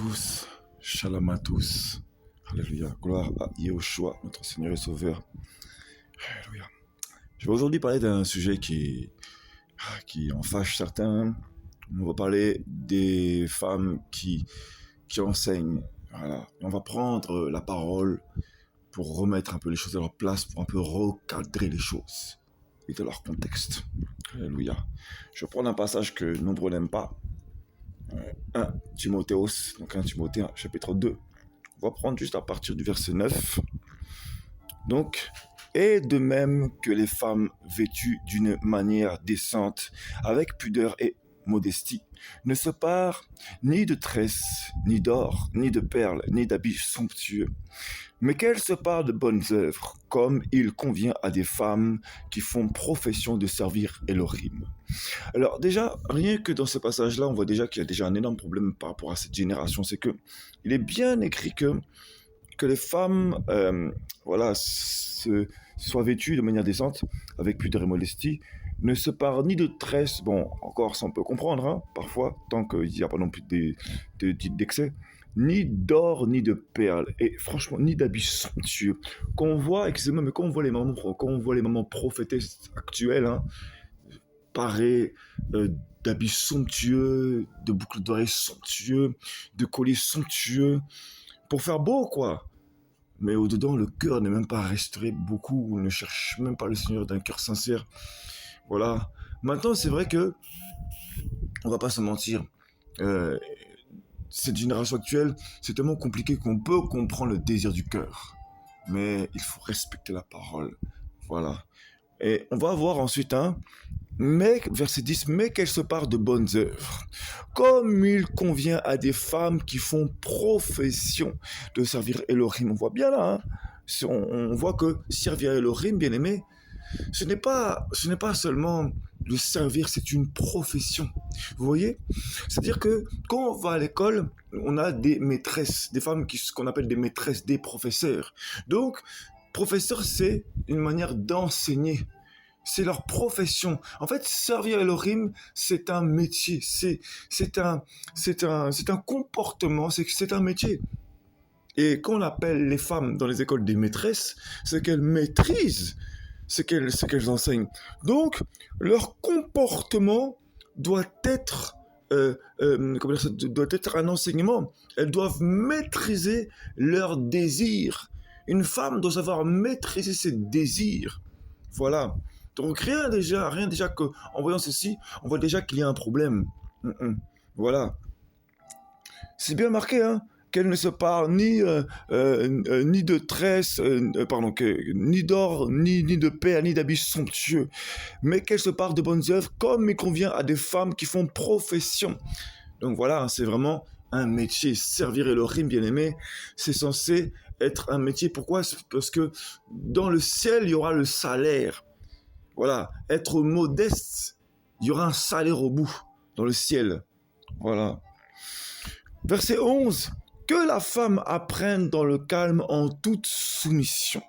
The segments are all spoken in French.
tous, shalom à tous. Alléluia. Gloire à Yahushua, notre Seigneur et Sauveur. Alléluia. Je vais aujourd'hui parler d'un sujet qui en fâche certains. On va parler des femmes qui enseignent. Voilà. Et on va prendre la parole pour remettre un peu les choses à leur place, pour un peu recadrer les choses et dans leur contexte. Alléluia. Je vais prendre un passage que nombreux n'aiment pas. 1 Timothée, donc 1 Timothée, chapitre 2. On va prendre juste à partir du verset 9. Donc, et de même que les femmes vêtues d'une manière décente, avec pudeur et modestie, ne se parent ni de tresses, ni d'or, ni de perles, ni d'habits somptueux, mais qu'elles se parent de bonnes œuvres, comme il convient à des femmes qui font profession de servir Elohim. Alors déjà, rien que dans ce passage-là, on voit déjà qu'il y a déjà un énorme problème par rapport à cette génération, c'est que il est bien écrit que les femmes soient vêtues de manière décente, avec pudeur et modestie, ne se parent ni de tresses, bon, encore ça on peut comprendre, hein, parfois, tant qu'il n'y a pas non plus d'excès, ni d'or, ni de perles, et franchement, ni d'habits somptueux. Quand on voit, excusez-moi, mais quand on voit les mamans prophétesses actuelles, hein, parées d'habits somptueux, de boucles d'oreilles somptueux, de colliers somptueux, pour faire beau, quoi. Mais au-dedans, le cœur n'est même pas restauré. Beaucoup ne cherchent même pas le Seigneur d'un cœur sincère. Voilà. Maintenant, c'est vrai que, on va pas se mentir, cette génération actuelle, c'est tellement compliqué qu'on peut comprendre le désir du cœur. Mais il faut respecter la parole. Voilà. Et on va voir ensuite, verset 10, mais qu'elles se parent de bonnes œuvres, comme il convient à des femmes qui font profession de servir Elohim. On voit bien là, on voit que servir Elohim, bien aimé, ce n'est pas seulement le servir, c'est une profession. Vous voyez? C'est-à-dire que quand on va à l'école, on a des maîtresses, des femmes qu'on appelle des maîtresses, des professeurs. Donc, professeur, c'est une manière d'enseigner. C'est leur profession. En fait, servir Elohim, c'est un métier. C'est un comportement. C'est un métier. Et quand on appelle les femmes dans les écoles des maîtresses, c'est qu'elles maîtrisent ce qu'elles enseignent. Donc, leur comportement doit être doit être un enseignement. Elles doivent maîtriser leurs désirs. Une femme doit savoir maîtriser ses désirs. Voilà. Donc rien déjà que en voyant ceci, on voit déjà qu'il y a un problème. Voilà. C'est bien marqué, hein, qu'elle ne se parle ni de tresses, ni d'or, ni de perles, ni d'habits somptueux, mais qu'elle se parle de bonnes œuvres, comme il convient à des femmes qui font profession. Donc voilà, c'est vraiment un métier. Servir Elohim, bien aimé, c'est censé être un métier. Pourquoi? Parce que dans le ciel, il y aura le salaire. Voilà, être modeste, il y aura un salaire au bout, dans le ciel. Voilà. Verset 11, que la femme apprenne dans le calme en toute soumission.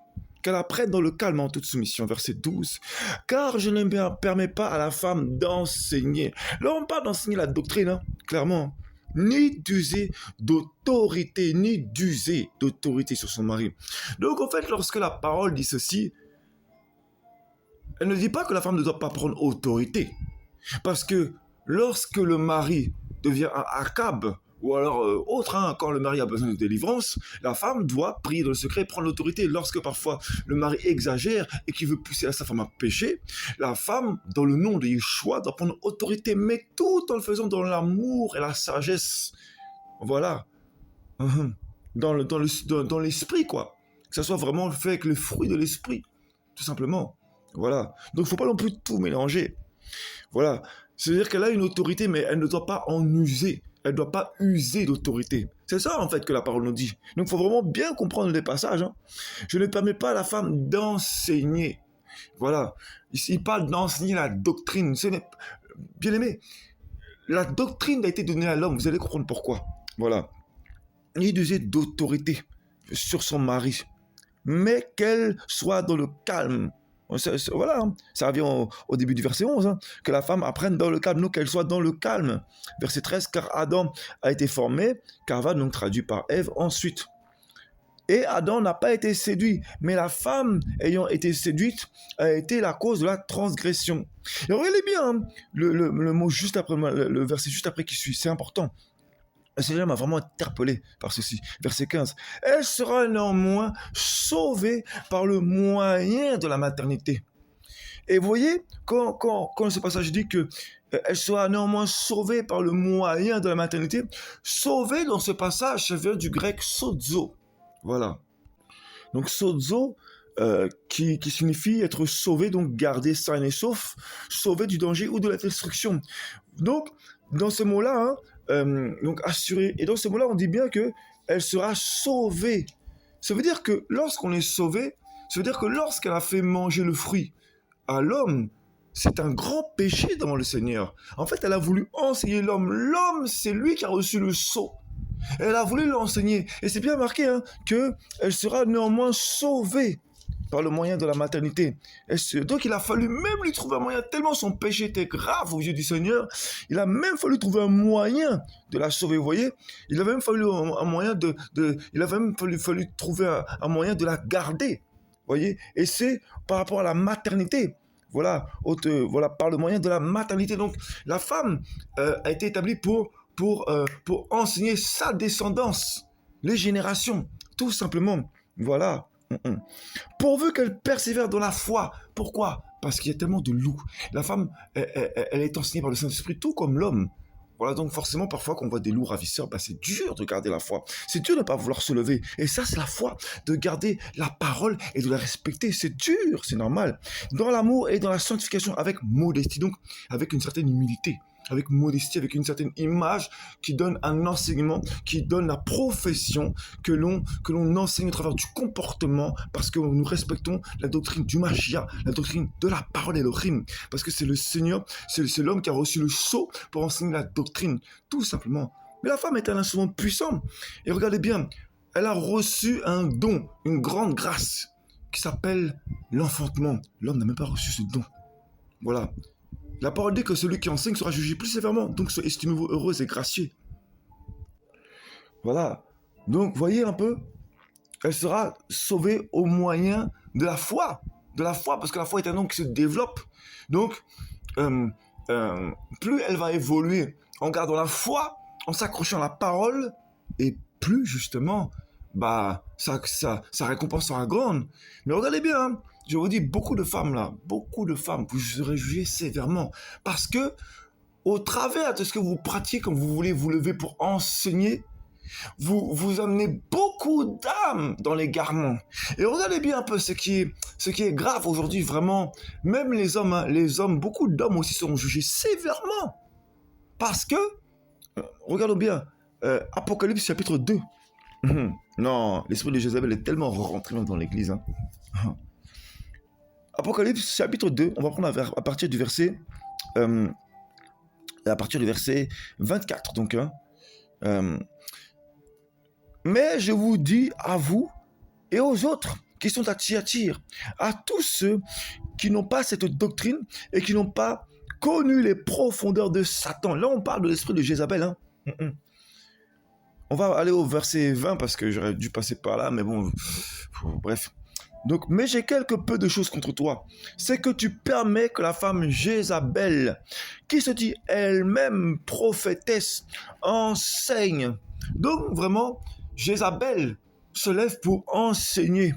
Qu'elle apprenne dans le calme en toute soumission. Verset 12, car je ne permets pas à la femme d'enseigner. Là, on parle d'enseigner la doctrine, hein, clairement. Ni d'user d'autorité, sur son mari. Donc, en fait, lorsque la parole dit ceci, elle ne dit pas que la femme ne doit pas prendre autorité. Parce que lorsque le mari devient un Akab, ou alors autre, quand le mari a besoin de délivrance, la femme doit prier dans le secret et prendre l'autorité. Lorsque parfois le mari exagère et qu'il veut pousser sa femme à pécher, la femme, dans le nom de Yeshua, doit prendre autorité, mais tout en le faisant dans l'amour et la sagesse. Voilà. Dans l'esprit, quoi. Que ça soit vraiment fait avec le fruit de l'esprit, tout simplement. Voilà. Donc, il ne faut pas non plus tout mélanger. Voilà. C'est-à-dire qu'elle a une autorité, mais elle ne doit pas en user. Elle ne doit pas user d'autorité. C'est ça, en fait, que la parole nous dit. Donc, il faut vraiment bien comprendre les passages. Hein. Je ne permets pas à la femme d'enseigner. Voilà. Ici, il parle d'enseigner la doctrine. Bien aimé, la doctrine a été donnée à l'homme. Vous allez comprendre pourquoi. Voilà. Ni d'user d'autorité sur son mari. Mais qu'elle soit dans le calme. Voilà, hein. Ça revient au début du verset 11, hein, que la femme apprenne dans le calme, donc qu'elle soit dans le calme. Verset 13, car Adam a été formé, car va donc traduit par Ève ensuite. Et Adam n'a pas été séduit, mais la femme ayant été séduite a été la cause de la transgression. Et regardez bien, hein, le mot juste après, le verset juste après qui suit, c'est important. Le Seigneur m'a vraiment interpellé par ceci. Verset 15. Elle sera néanmoins sauvée par le moyen de la maternité. Et vous voyez, quand ce passage dit que elle sera néanmoins sauvée par le moyen de la maternité, sauvée dans ce passage, ça vient du grec sozo. Voilà. Donc sozo, qui signifie être sauvé, donc garder sain et sauf, sauvé du danger ou de la destruction. Donc, dans ce mot-là, hein, donc assuré, et dans ce mot-là, on dit bien que elle sera sauvée. Ça veut dire que lorsqu'on est sauvé, ça veut dire que lorsqu'elle a fait manger le fruit à l'homme, c'est un grand péché devant le Seigneur. En fait, elle a voulu enseigner l'homme. L'homme, c'est lui qui a reçu le sceau. Elle a voulu l'enseigner. Et c'est bien marqué hein, qu'elle sera néanmoins sauvée par le moyen de la maternité. Donc il a fallu même lui trouver un moyen, tellement son péché était grave aux yeux du Seigneur, il a même fallu trouver un moyen de la sauver, vous voyez. Il a même fallu un moyen il a même fallu trouver un moyen de la garder, vous voyez. Et c'est par rapport à la maternité. Voilà, voilà, par le moyen de la maternité. Donc la femme a été établie pour enseigner sa descendance, les générations, tout simplement. Voilà. Pourvu qu'elle persévère dans la foi. Pourquoi? Parce qu'il y a tellement de loups. La femme, elle est enseignée par le Saint-Esprit, tout comme l'homme. Voilà, donc forcément, parfois, quand on voit des loups ravisseurs, bah, c'est dur de garder la foi. C'est dur de ne pas vouloir se lever. Et ça, c'est la foi, de garder la parole et de la respecter. C'est dur, c'est normal. Dans l'amour et dans la sanctification, avec modestie, donc avec une certaine humilité. Avec modestie, avec une certaine image qui donne un enseignement, qui donne la profession que l'on enseigne au travers du comportement, parce que nous respectons la doctrine du Mashiach, la doctrine de la parole et le rime, parce que c'est le Seigneur, c'est l'homme qui a reçu le sceau pour enseigner la doctrine, tout simplement. Mais la femme est un instrument puissant, et regardez bien, elle a reçu un don, une grande grâce, qui s'appelle l'enfantement. L'homme n'a même pas reçu ce don. Voilà. La parole dit que celui qui enseigne sera jugé plus sévèrement. Donc, estimez-vous heureux et gracieux. Voilà. Donc, voyez un peu, elle sera sauvée au moyen de la foi. De la foi, parce que la foi est un don qui se développe. Donc, plus elle va évoluer en gardant la foi, en s'accrochant à la parole, et plus, justement, bah, sa récompense sera grande. Mais regardez bien, hein, je vous dis, beaucoup de femmes, vous serez jugées sévèrement. Parce que, au travers de ce que vous pratiquez quand vous voulez vous lever pour enseigner, vous amenez beaucoup d'âmes dans l'égarement. Et regardez bien un peu ce qui est grave aujourd'hui, vraiment. Même les hommes, beaucoup d'hommes aussi seront jugés sévèrement. Parce que, regardons bien, Apocalypse chapitre 2. Non, l'esprit de Jézabel est tellement rentré dans l'église. Hein. Apocalypse chapitre 2, on va prendre à partir du verset 24. Donc, mais je vous dis à vous et aux autres qui sont à Thyatire, à tous ceux qui n'ont pas cette doctrine et qui n'ont pas connu les profondeurs de Satan. Là, on parle de l'esprit de Jézabel. Hein. On va aller au verset 20 parce que j'aurais dû passer par là, mais bon, bref. Donc, mais j'ai quelque peu de choses contre toi. C'est que tu permets que la femme Jézabel, qui se dit elle-même prophétesse, enseigne. Donc, vraiment, Jézabel se lève pour enseigner.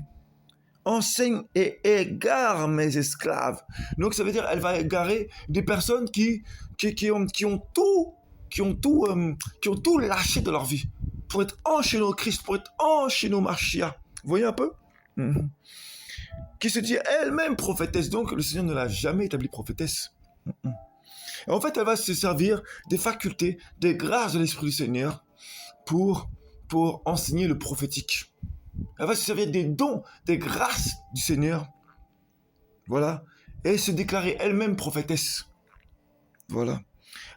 Enseigne et égare mes esclaves. Donc, ça veut dire elle va égarer des personnes qui ont tout lâché de leur vie pour être enchaînés au Christ, pour être enchaînés au Mashiach. Vous voyez un peu? Qui se dit elle-même prophétesse. Donc, le Seigneur ne l'a jamais établie prophétesse. Et en fait, elle va se servir des facultés, des grâces de l'Esprit du Seigneur pour enseigner le prophétique. Elle va se servir des dons, des grâces du Seigneur. Voilà. Et se déclarer elle-même prophétesse. Voilà.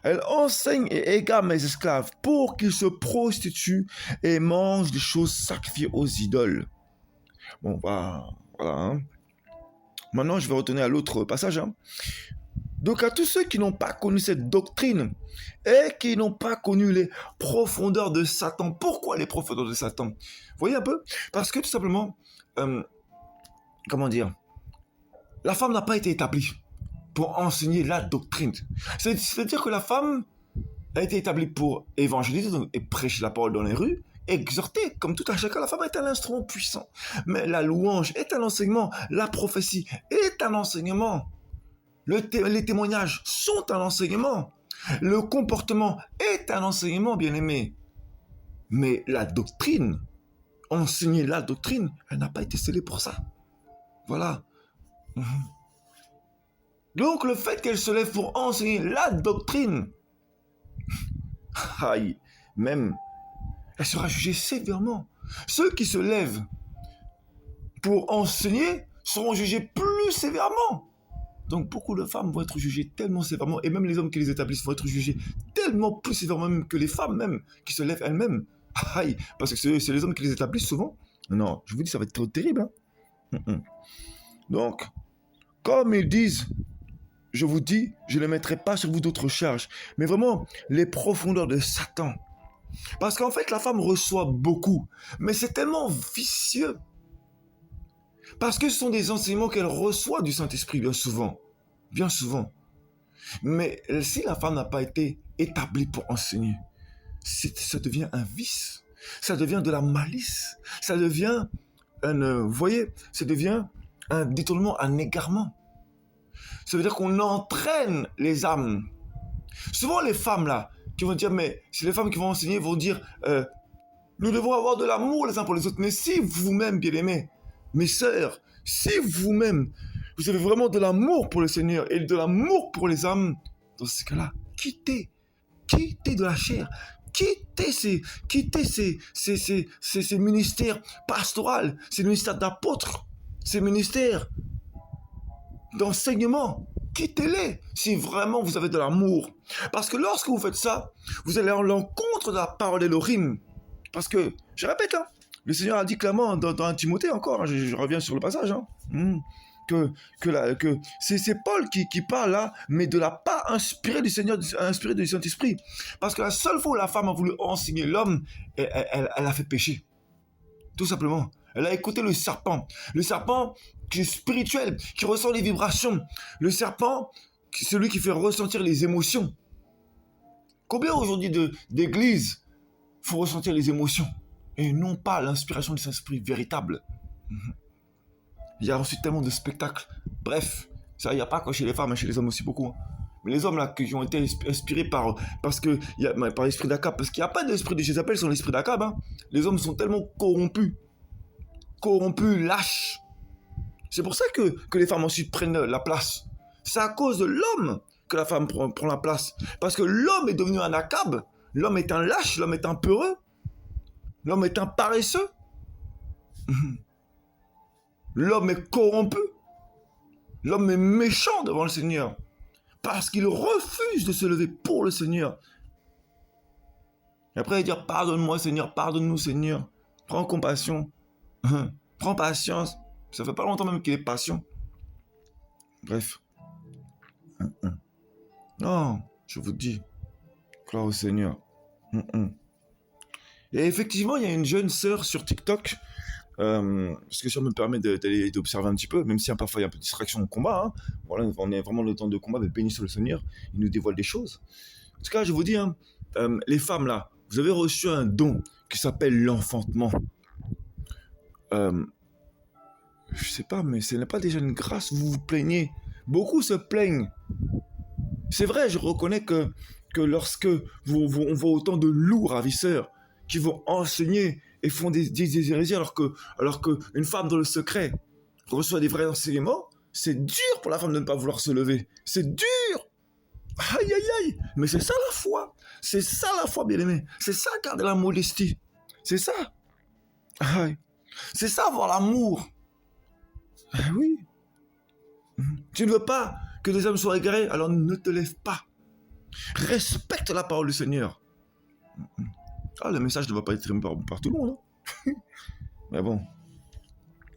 Elle enseigne et égare mes esclaves pour qu'ils se prostituent et mangent des choses sacrifiées aux idoles. Bon, voilà. Hein. Maintenant, je vais retourner à l'autre passage. Hein. Donc, à tous ceux qui n'ont pas connu cette doctrine et qui n'ont pas connu les profondeurs de Satan. Pourquoi les profondeurs de Satan? Vous voyez un peu? Parce que tout simplement, comment dire, la femme n'a pas été établie pour enseigner la doctrine. C'est-à-dire que la femme a été établie pour évangéliser et prêcher la parole dans les rues, exhorter, comme tout un chacun. La femme est un instrument puissant. Mais la louange est un enseignement. La prophétie est un enseignement. Les témoignages sont un enseignement. Le comportement est un enseignement, bien-aimé. Mais la doctrine, enseigner la doctrine, elle n'a pas été scellée pour ça. Voilà. Donc le fait qu'elle se lève pour enseigner la doctrine, aïe, même, elle sera jugée sévèrement. Ceux qui se lèvent pour enseigner seront jugés plus sévèrement. Donc beaucoup de femmes vont être jugées tellement sévèrement, et même les hommes qui les établissent vont être jugés tellement plus sévèrement même que les femmes même, qui se lèvent elles-mêmes. Aïe, parce que c'est les hommes qui les établissent souvent. Non, je vous dis, ça va être trop terrible. Hein. Donc, comme ils disent, je vous dis, je ne mettrai pas sur vous d'autres charges, mais vraiment les profondeurs de Satan. Parce qu'en fait, la femme reçoit beaucoup, mais c'est tellement vicieux. Parce que ce sont des enseignements qu'elle reçoit du Saint-Esprit bien souvent. Bien souvent. Mais si la femme n'a pas été établie pour enseigner, ça devient un vice. Ça devient de la malice. Ça devient vous voyez, ça devient un détournement, un égarement. Ça veut dire qu'on entraîne les âmes. Souvent les femmes là, qui vont dire, mais c'est les femmes qui vont enseigner, vont dire, nous devons avoir de l'amour les uns pour les autres. Mais si vous-même, bien-aimés, mes sœurs, si vous-même, vous avez vraiment de l'amour pour le Seigneur et de l'amour pour les âmes, dans ce cas-là, quittez de la chair, quittez ces ministères pastoraux, ces ministères d'apôtres, ces ministères d'enseignement. Quittez-les si vraiment vous avez de l'amour. Parce que lorsque vous faites ça, vous allez en l'encontre de la parole d'Élohim. Parce que, je répète, hein, le Seigneur a dit clairement dans Timothée encore, hein, je reviens sur le passage, hein, que c'est Paul qui parle là, mais de la part inspirée du Seigneur, inspirée du Saint-Esprit. Parce que la seule fois où la femme a voulu enseigner l'homme, elle a fait pécher. Tout simplement. Elle a écouté le serpent. Le serpent qui est spirituel, qui ressent les vibrations. Le serpent, celui qui fait ressentir les émotions. Combien aujourd'hui d'églises font ressentir les émotions et non pas l'inspiration du Saint-Esprit véritable. Il y a aussi tellement de spectacles. Bref, ça, il n'y a pas que chez les femmes, mais chez les hommes aussi beaucoup. Hein. Mais les hommes là, qui ont été inspirés par l'esprit d'Akab, parce qu'il n'y a pas d'esprit de Jézabel sans l'esprit d'Akab. Hein. Les hommes sont tellement corrompus, lâches. C'est pour ça que les femmes ensuite prennent la place. C'est à cause de l'homme que la femme prend la place. Parce que l'homme est devenu un Akab. L'homme est un lâche, l'homme est un peureux. L'homme est un paresseux. L'homme est corrompu. L'homme est méchant devant le Seigneur. Parce qu'il refuse de se lever pour le Seigneur. Et après, il dit, pardonne-moi Seigneur, pardonne-nous Seigneur. Prends compassion. Prends patience. Ça fait pas longtemps même qu'il est patient. Bref. Non, je vous dis. Gloire au Seigneur. Et effectivement, il y a une jeune sœur sur TikTok, parce que ça me permet d'observer un petit peu, même si parfois il y a un peu de distraction au combat. Hein. Voilà, on est vraiment le temps de combat, mais béni soit le Seigneur, il nous dévoile des choses. En tout cas, je vous dis, hein, les femmes là, vous avez reçu un don qui s'appelle l'enfantement. Je sais pas, mais ce n'est pas déjà une grâce, vous vous plaignez. Beaucoup se plaignent. C'est vrai, je reconnais que lorsque on voit autant de loups ravisseurs qui vont enseigner et font des hérésies alors que une femme dans le secret reçoit des vrais enseignements, c'est dur pour la femme de ne pas vouloir se lever. C'est dur. Aïe, aïe, aïe. Mais c'est ça la foi. C'est ça la foi, bien-aimé. C'est ça garder la modestie. C'est ça. Aïe. C'est ça avoir l'amour. Oui. Tu ne veux pas que des hommes soient égarés, alors ne te lève pas. Respecte la parole du Seigneur. Ah, le message ne va pas être aimé par tout le monde. Hein. Mais bon.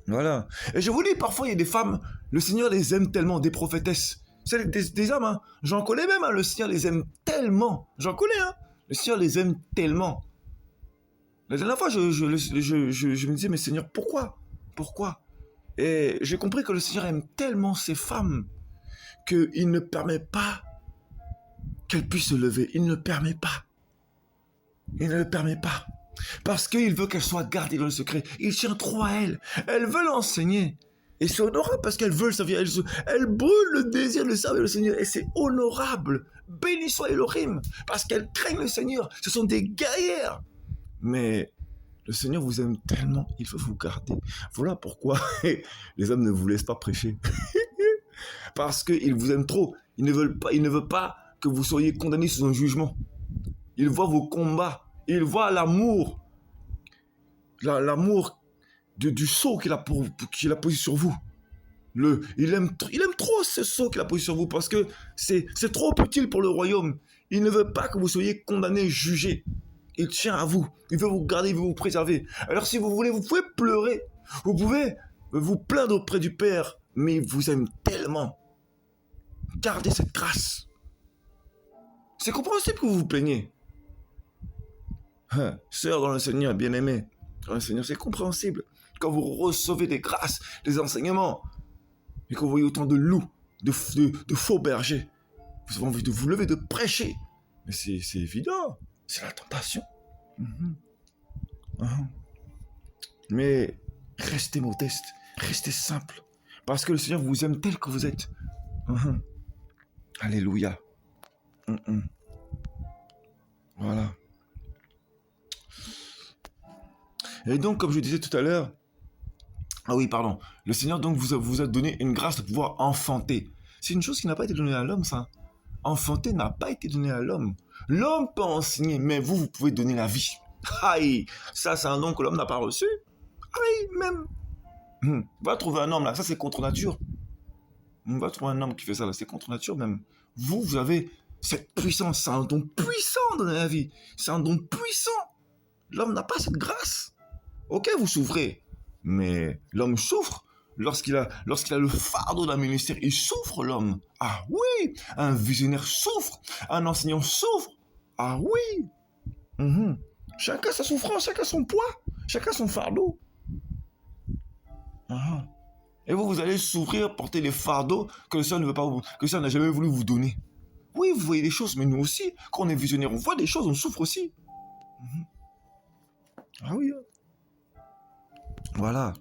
Voilà. Et je vous dis, parfois, il y a des femmes, le Seigneur les aime tellement, des prophétesses. C'est des hommes, hein. J'en connais même, hein. Le Seigneur les aime tellement. J'en connais, hein. Le Seigneur les aime tellement. La dernière fois, je me disais, mais Seigneur, pourquoi? Pourquoi? Et j'ai compris que le Seigneur aime tellement ces femmes qu'il ne permet pas qu'elles puissent se lever. Il ne permet pas. Il ne le permet pas. Parce qu'il veut qu'elles soient gardées dans le secret. Il tient trop à elles. Elles veulent enseigner. Et c'est honorable parce qu'elles veulent servir. Elles brûlent le désir de servir le Seigneur. Et c'est honorable. Béni soit Elohim. Parce qu'elles craignent le Seigneur. Ce sont des guerrières. Mais le Seigneur vous aime tellement. Il veut vous garder. Voilà pourquoi les hommes ne vous laissent pas prêcher. Parce qu'ils vous aiment trop. Il ne veut pas que vous soyez condamnés sous un jugement. Il voit vos combats. Il voit l'amour. L'amour du sceau qu'il a posé sur vous. Il aime trop ce sceau qu'il a posé sur vous parce que c'est trop utile pour le royaume. Il ne veut pas que vous soyez condamnés, jugés. Il tient à vous. Il veut vous garder, il veut vous préserver. Alors si vous voulez, vous pouvez pleurer. Vous pouvez vous plaindre auprès du Père. Mais il vous aime tellement. Gardez cette grâce. C'est compréhensible que vous vous plaignez. Sœur dans le Seigneur, bien-aimée, dans le Seigneur, c'est compréhensible. Quand vous recevez des grâces, des enseignements, et que vous voyez autant de loups, de faux bergers, vous avez envie de vous lever, de prêcher. Mais c'est évident, c'est la tentation. Mais restez modeste, restez simple, parce que le Seigneur vous aime tel que vous êtes. Alléluia. Voilà. Et donc, comme je disais tout à l'heure, le Seigneur donc vous a donné une grâce de pouvoir enfanter. C'est une chose qui n'a pas été donnée à l'homme, ça. Enfanter n'a pas été donné à l'homme. L'homme peut enseigner, mais vous pouvez donner la vie. Aïe, ça c'est un don que l'homme n'a pas reçu. Aïe, même. Va trouver un homme là, ça c'est contre nature. Va trouver un homme qui fait ça là, c'est contre nature même. Vous avez cette puissance, c'est un don puissant de la vie. C'est un don puissant. L'homme n'a pas cette grâce. Ok, vous souffrez, mais l'homme souffre lorsqu'il a le fardeau d'un ministère. Il souffre, l'homme. Ah oui, un visionnaire souffre, un enseignant souffre. Ah oui. Chacun sa souffrance, chacun son poids, chacun son fardeau. Et vous allez souffrir, porter les fardeaux que le Seigneur ne veut pas que le Seigneur n'a jamais voulu vous donner. Oui, vous voyez des choses, mais nous aussi, quand on est visionnaire, on voit des choses, on souffre aussi. Ah oui. Voilà.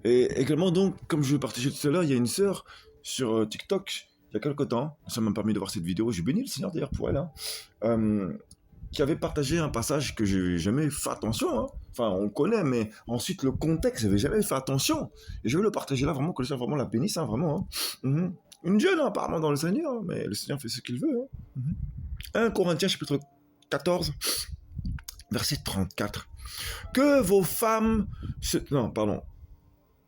Et également, donc, comme je le partageais tout à l'heure, il y a une sœur sur TikTok, il y a quelques temps, ça m'a permis de voir cette vidéo, j'ai béni le Seigneur d'ailleurs pour elle, qui avait partagé un passage que je n'avais jamais fait attention. Enfin, on connaît, mais ensuite le contexte, je n'avais jamais fait attention. Et je veux le partager là, vraiment, que le Seigneur vraiment la bénisse, vraiment. Une jeune, apparemment, dans le Seigneur, mais le Seigneur fait ce qu'il veut. 1 Corinthiens, chapitre 14, verset 34. Que vos femmes...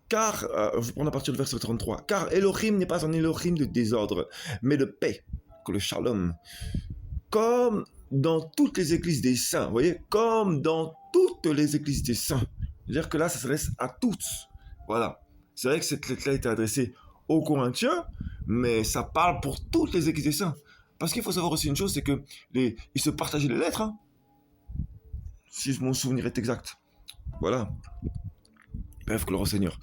Car, je vais prendre à partir du verset 33. Car Elohim n'est pas un Elohim de désordre, mais de paix, que le shalom. Comme dans toutes les églises des saints, vous voyez, comme dans toutes les églises des saints. C'est-à-dire que là, ça s'adresse à toutes. Voilà. C'est vrai que cette lettre-là était adressée aux Corinthiens, mais ça parle pour toutes les églises des saints. Parce qu'il faut savoir aussi une chose, c'est que ils se partageaient les lettres, si mon souvenir est exact. Voilà. Bref, gloire au Seigneur.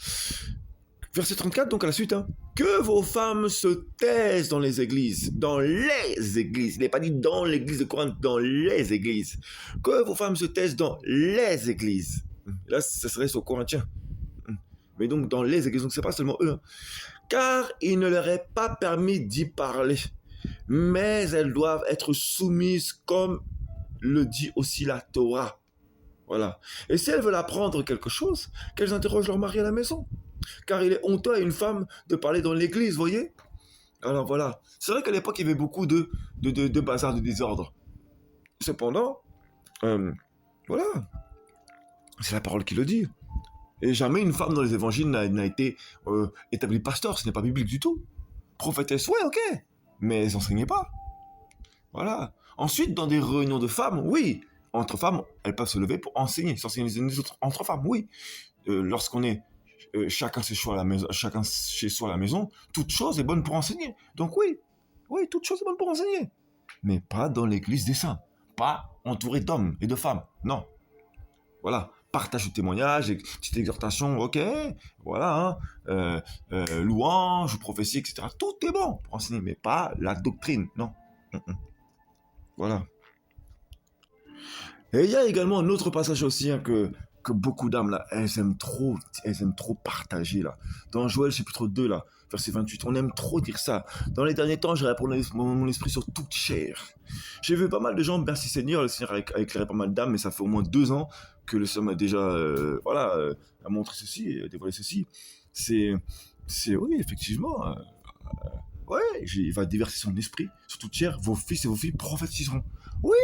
Verset 34, donc à la suite. Que vos femmes se taisent dans les églises. Dans les églises. Il n'est pas dit dans l'église de Corinthe, dans les églises. Que vos femmes se taisent dans les églises. Là, ça serait aux Corinthiens. Mais donc dans les églises, donc c'est pas seulement eux. Car il ne leur est pas permis d'y parler. Mais elles doivent être soumises comme le dit aussi la Torah. Voilà. Et si elles veulent apprendre quelque chose, qu'elles interrogent leur mari à la maison. Car il est honteux à une femme de parler dans l'église, vous voyez. Alors voilà. C'est vrai qu'à l'époque, il y avait beaucoup de bazar, de désordre. Cependant, voilà. C'est la parole qui le dit. Et jamais une femme dans les évangiles n'a été établie pasteur. Ce n'est pas biblique du tout. Prophétesse, ouais, ok. Mais elles n'enseignaient pas. Voilà. Ensuite, dans des réunions de femmes, oui. Entre femmes, elles peuvent se lever pour enseigner, s'enseigner les unes les autres. Entre femmes, oui. Lorsqu'on est chacun chez soi à la maison, chacun chez soi à la maison, toute chose est bonne pour enseigner. Donc oui, oui, toute chose est bonne pour enseigner. Mais pas dans l'église des saints. Pas entouré d'hommes et de femmes. Non. Voilà. Partage de témoignages, petite exhortation, ok. Voilà. Hein. Louange, prophétie, etc. Tout est bon pour enseigner, mais pas la doctrine. Non. Voilà. Et il y a également un autre passage aussi hein, que beaucoup d'âmes, là, elles aiment trop partager, là. Dans Joël, chapitre 2, là, verset 28, on aime trop dire ça. Dans les derniers temps, j'ai répandu mon esprit sur toute chair. J'ai vu pas mal de gens, merci Seigneur, le Seigneur a éclairé pas mal d'âmes, mais ça fait au moins 2 ans que le Seigneur m'a déjà, a montré ceci, a dévoilé ceci. Oui, effectivement, ouais, il va déverser son esprit sur toute chair, vos fils et vos filles prophétiseront. Oui,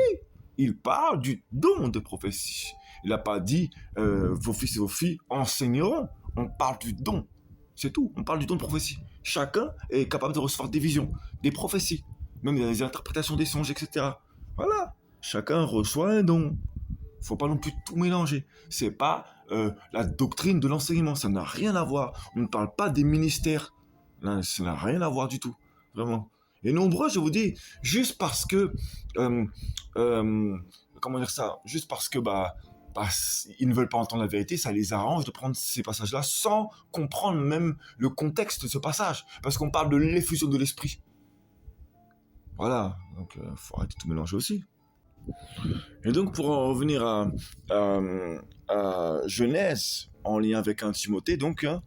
il parle du don de prophétie. Il n'a pas dit vos fils et vos filles enseigneront. On parle du don. C'est tout. On parle du don de prophétie. Chacun est capable de recevoir des visions, des prophéties, même des interprétations des songes, etc. Voilà. Chacun reçoit un don. Faut pas non plus tout mélanger. C'est pas la doctrine de l'enseignement. Ça n'a rien à voir. On ne parle pas des ministères. Là, ça n'a rien à voir du tout. Vraiment. Et nombreux, je vous dis, juste parce que comment dire ça, juste parce que ils ne veulent pas entendre la vérité, ça les arrange de prendre ces passages-là sans comprendre même le contexte de ce passage, parce qu'on parle de l'effusion de l'esprit. Voilà, donc faut arrêter de tout mélanger aussi. Et donc pour en revenir à Genèse en lien avec 1 Timothée, donc hein,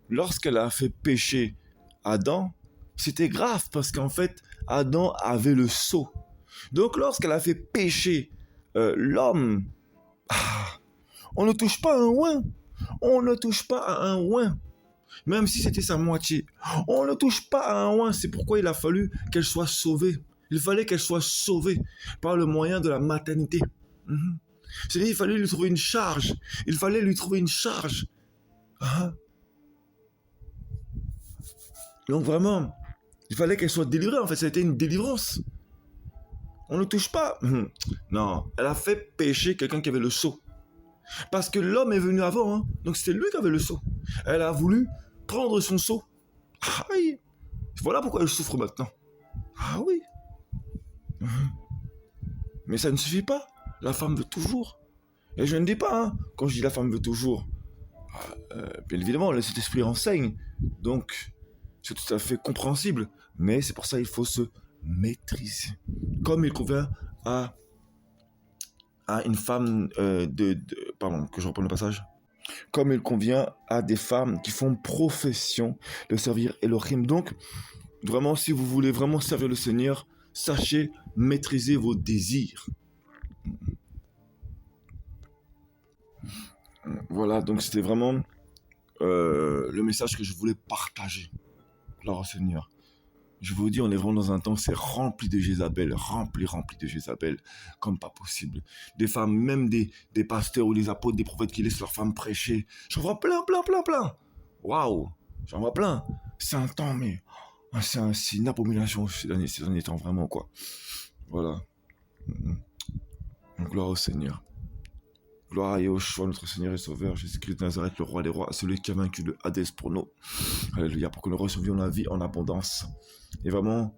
lorsqu'elle a fait pécher Adam, c'était grave parce qu'en fait Adam avait le sceau. Donc lorsqu'elle a fait pécher l'homme, on ne touche pas à un oin. On ne touche pas à un oin. Même si c'était sa moitié. On ne touche pas à un oin. C'est pourquoi il a fallu qu'elle soit sauvée. Il fallait qu'elle soit sauvée par le moyen de la maternité. C'est-à-dire il fallait lui trouver une charge. Il fallait lui trouver une charge. Donc vraiment, il fallait qu'elle soit délivrée. En fait, ça a été une délivrance. On ne touche pas. Non, elle a fait pécher quelqu'un qui avait le sceau. Parce que l'homme est venu avant, hein. Donc c'était lui qui avait le sceau. Elle a voulu prendre son sceau. Aïe. Voilà pourquoi elle souffre maintenant. Ah oui. Mais ça ne suffit pas. La femme veut toujours. Et je ne dis pas, hein, quand je dis la femme veut toujours, bien évidemment, le Saint-Esprit enseigne. Donc, c'est tout à fait compréhensible. Mais c'est pour ça qu'il faut se maîtriser. Comme il convient à une femme pardon, que je reprenne le passage. Comme il convient à des femmes qui font profession de servir Elohim. Donc, vraiment, si vous voulez vraiment servir le Seigneur, sachez maîtriser vos désirs. Voilà, donc c'était vraiment le message que je voulais partager. Gloire au Seigneur. Je vous dis, on est vraiment dans un temps où c'est rempli de Jézabel, rempli de Jézabel, comme pas possible. Des femmes, même des pasteurs ou des apôtres, des prophètes qui laissent leurs femmes prêcher. J'en vois plein. Waouh, j'en vois plein. C'est un temps, mais c'est une abomination ces derniers temps, vraiment, quoi. Voilà. Gloire au Seigneur. Gloire à Yahushua, notre Seigneur et Sauveur, Jésus-Christ de Nazareth, le roi des rois, celui qui a vaincu le Hadès pour nous. Alléluia, pour que nous recevions la vie en abondance. Et vraiment,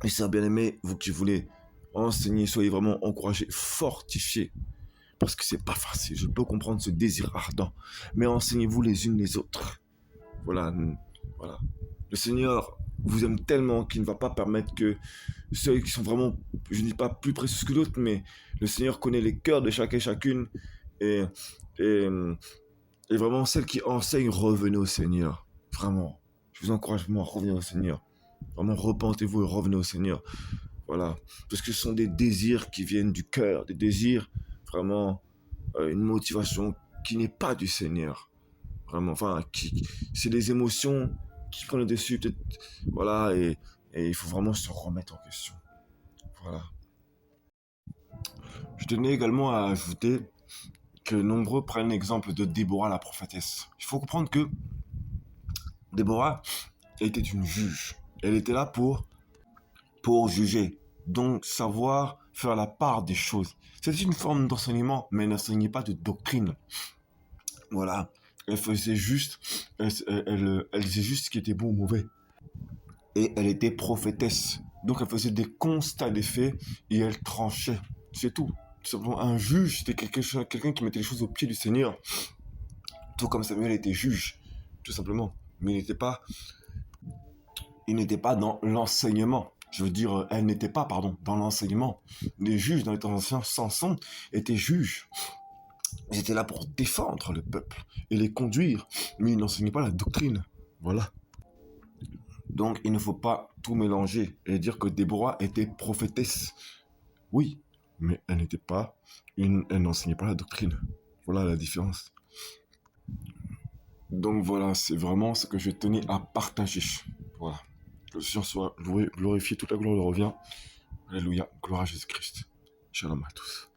mes sœurs bien-aimés, vous qui voulez enseigner, soyez vraiment encouragés, fortifiés. Parce que c'est pas facile, je peux comprendre ce désir ardent. Mais enseignez-vous les unes les autres. Voilà. Le Seigneur vous aime tellement qu'il ne va pas permettre que ceux qui sont vraiment, je ne dis pas plus précieux que d'autres, mais le Seigneur connaît les cœurs de chacun et chacune. Et vraiment, celles qui enseignent, revenez au Seigneur. Vraiment. Je vous encourage vraiment à revenir au Seigneur. Vraiment, repentez-vous et revenez au Seigneur. Voilà. Parce que ce sont des désirs qui viennent du cœur, des désirs, vraiment, une motivation qui n'est pas du Seigneur. Vraiment, enfin, c'est des émotions qui prennent le dessus, peut-être, voilà, et il faut vraiment se remettre en question. Voilà. Je tenais également à ajouter que nombreux prennent l'exemple de Déborah la prophétesse. Il faut comprendre que Déborah était une juge. Elle était là pour juger, donc savoir faire la part des choses. C'est une forme d'enseignement, mais elle n'enseignait pas de doctrine. Voilà. Elle faisait juste, elle disait juste ce qui était bon ou mauvais. Et elle était prophétesse. Donc elle faisait des constats des faits et elle tranchait. C'est tout. Tout simplement, un juge, c'était quelqu'un qui mettait les choses au pied du Seigneur. Tout comme Samuel était juge, tout simplement. Mais il n'était pas dans l'enseignement. Je veux dire, elle n'était pas, pardon, dans l'enseignement. Les juges dans les temps anciens, Samson était juge. Ils étaient là pour défendre le peuple et les conduire, mais ils n'enseignaient pas la doctrine. Voilà. Donc il ne faut pas tout mélanger et dire que Déborah était prophétesse. Oui, mais elle n'enseignait pas la doctrine. Voilà la différence. Donc voilà, c'est vraiment ce que je tenais à partager. Voilà. Que le Seigneur soit glorifié, toute la gloire lui revient. Alléluia, gloire à Jésus-Christ. Shalom à tous.